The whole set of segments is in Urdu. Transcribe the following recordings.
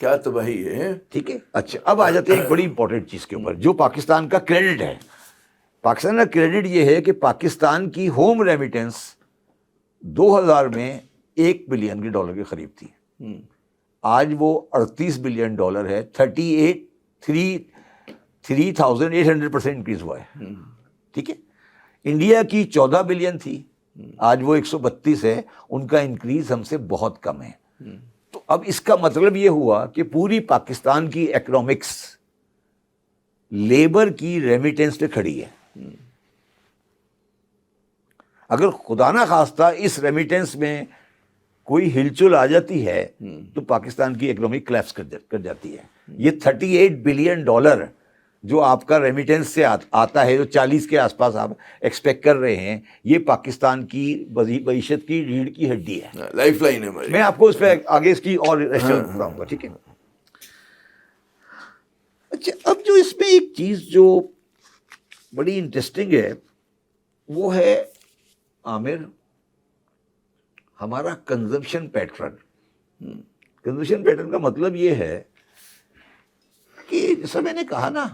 کیا تباہی ہے. ٹھیک ہے. اچھا اب آ جاتے ہیں ایک بڑی امپورٹنٹ چیز کے اوپر جو پاکستان کا کریڈٹ ہے. پاکستان کا کریڈٹ یہ ہے کہ پاکستان کی ہوم ریمیٹنس 2000 میں $1 بلین کے قریب تھی. آج وہ $38 بلین ہے. 3,800% انکریز ہوا ہے. ٹھیک ہے. انڈیا کی 14 بلین تھی, آج وہ 132 ہے. ان کا انکریز ہم سے بہت کم ہے. تو اب اس کا مطلب یہ ہوا کہ پوری پاکستان کی اکنامکس لیبر کی ریمیٹنس پہ کھڑی ہے. اگر خدا نہ خواستہ اس ریمیٹنس میں کوئی ہلچل آ جاتی ہے تو پاکستان کی اکنامی کلیپس کر جاتی ہے. یہ $38 بلین جو آپ کا ریمیٹنس سے آتا ہے, جو 40 کے آس پاس آپ ایکسپیکٹ کر رہے ہیں, یہ پاکستان کی معیشت کی ریڑھ کی ہڈی ہے, لائف لائن ہے ہماری. میں آپ کو اس پہ آگے اس کی اور بتاؤں گا. ٹھیک ہے. اچھا اب جو اس میں ایک چیز جو بڑی انٹرسٹنگ ہے وہ ہے عامر, ہمارا کنزمپشن پیٹرن. کنزمپشن پیٹرن کا مطلب یہ ہے کہ جیسا میں نے کہا نا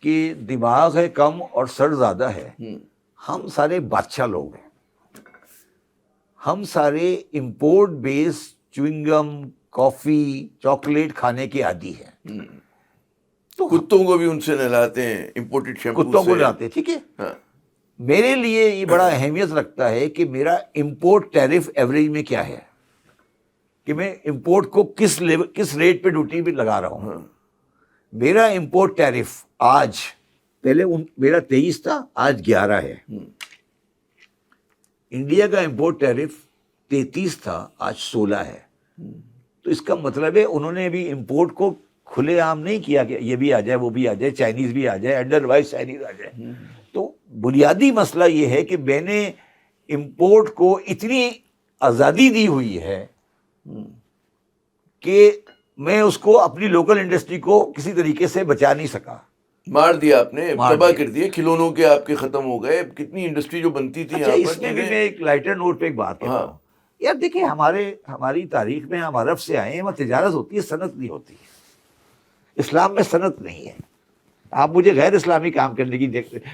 کہ دماغ ہے کم اور سر زیادہ ہے. ہم سارے بادشاہ لوگ ہیں. ہم سارے امپورٹ بیس چوئنگم, کافی, چاکلیٹ کھانے کے عادی ہیں. تو کتوں کو بھی ان سے نہلاتے ہیں, امپورٹڈ شیمپو سے. کتوں کو نہلاتے ہیں. ٹھیک ہے. میرے لیے یہ بڑا اہمیت رکھتا ہے کہ میرا امپورٹ ٹیرف ایوریج میں کیا ہے, کہ میں امپورٹ کو کس ریٹ پہ ڈیوٹی بھی لگا رہا ہوں. میرا امپورٹ ٹیرف آج, پہلے میرا 23 تھا, آج 11 ہے. انڈیا کا امپورٹ ٹیرف 33 تھا, آج 16 ہے. تو اس کا مطلب ہے انہوں نے بھی امپورٹ کو کھلے عام نہیں کیا کہ یہ بھی آ جائے, وہ بھی آ جائے, چائنیز بھی آ جائے, انڈر وائز چائنیز آ جائے. تو بنیادی مسئلہ یہ ہے کہ میں نے امپورٹ کو اتنی آزادی دی ہوئی ہے کہ میں اس کو اپنی لوکل انڈسٹری کو کسی طریقے سے بچا نہیں سکا. مار دیا آپ نے, تباہ کر دیا. کھلونوں کے آپ کے ختم ہو گئے. کتنی انڈسٹری جو بنتی تھی. اچھا اس میں بھی میں ایک لائٹر نوٹ پہ ایک بات کہتا ہوں. یار دیکھیں ہماری تاریخ میں ہم عرب سے آئے ہیں, وہاں تجارت ہوتی ہے, صنعت نہیں ہوتی ہے. اسلام میں صنعت نہیں ہے. آپ مجھے غیر اسلامی کام کرنے کی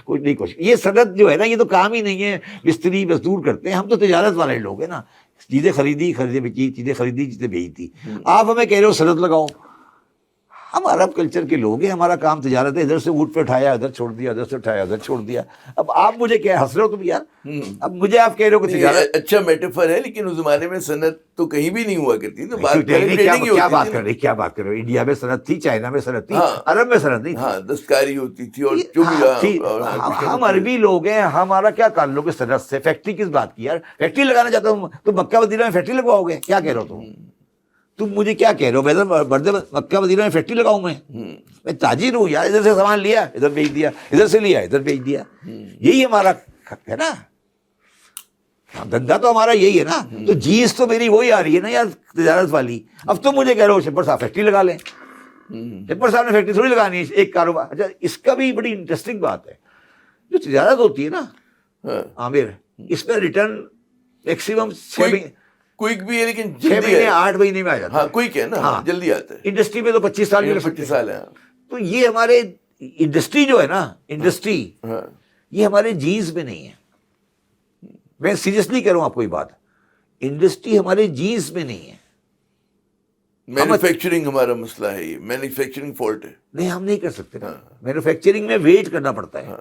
کوئی نہیں کوشش. یہ صنعت جو ہے نا, یہ تو کام ہی نہیں ہے. مستری مزدور کرتے ہیں, ہم تو تجارت والے لوگ ہیں نا. چیزیں خریدی بیچی, چیزیں خریدی چیزیں بیچی. آپ ہمیں کہہ رہے ہو صنعت لگاؤ. ہم عرب کلچر کے لوگ ہیں, ہمارا کام تجارت ہے. ادھر سے اونٹ پہ اٹھایا ادھر چھوڑ دیا, ادھر سے اٹھایا ادھر چھوڑ دیا. اب آپ مجھے کیا ہنس رہے ہو تم یار؟ اب مجھے آپ کہہ رہے ہو کہ تجارت اچھا میٹافر ہے, لیکن اس زمانے میں صنعت تو کہیں بھی نہیں ہوا کرتی. تو کیا بات کر رہے ہو؟ انڈیا میں صنعت تھی, چائنا میں صنعت تھی, عرب میں صنعت نہیں تھی. ہاں دستکاری ہوتی تھی. اور ہم عربی لوگ ہیں, ہمارا کیا تعلق ہے صنعت سے؟ فیکٹری کس بات کی یار؟ فیکٹری لگانا چاہتا ہوں تو مکہ مدینہ میں فیکٹری لگواؤ گے؟ کیا کہہ رہے ہو تم مجھے کیا کہہ رہے ہو؟ بردے مکہ مدینہ میں فیکٹری لگاؤں میں تاجر ہوں یار. ادھر سے سامان لیا ادھر بیچ دیا, ادھر سے لیا ادھر بیچ دیا. یہی ہمارا ہے نا, دھندا تو ہمارا یہی ہے نا. تو جیز تو میری وہی آ رہی ہے نا یار, تجارت والی. اب تم مجھے کہہ رہے ہو شپر صاحب فیکٹری لگا لیں. شپر صاحب نے فیکٹری تھوڑی لگانی ہے, ایک کاروبار. اچھا اس کا بھی بڑی انٹرسٹنگ بات ہے, جو تجارت ہوتی ہے نا عامر, اس میں ریٹرن میکسیمم کوئک بھی ہے, لیکن 6 مہینے 8 مہینے میں آ جاتا ہے. ہاں کوئک ہے نا, جلدی آتا ہے. انڈسٹری میں تو 25 سال میں 25 سال ہے. تو یہ ہمارے انڈسٹری جو ہے نا, انڈسٹری یہ ہمارے جینز میں نہیں ہے. میں سیریسلی کہہ رہا ہوں آپ کو یہ بات, انڈسٹری ہمارے جینز میں نہیں ہے. مینوفیکچرنگ ہمارا مسئلہ ہے, یہ مینوفیکچرنگ فالٹ ہے. نہیں ہم نہیں کر سکتے. مینوفیکچرنگ میں ویٹ کرنا پڑتا ہے.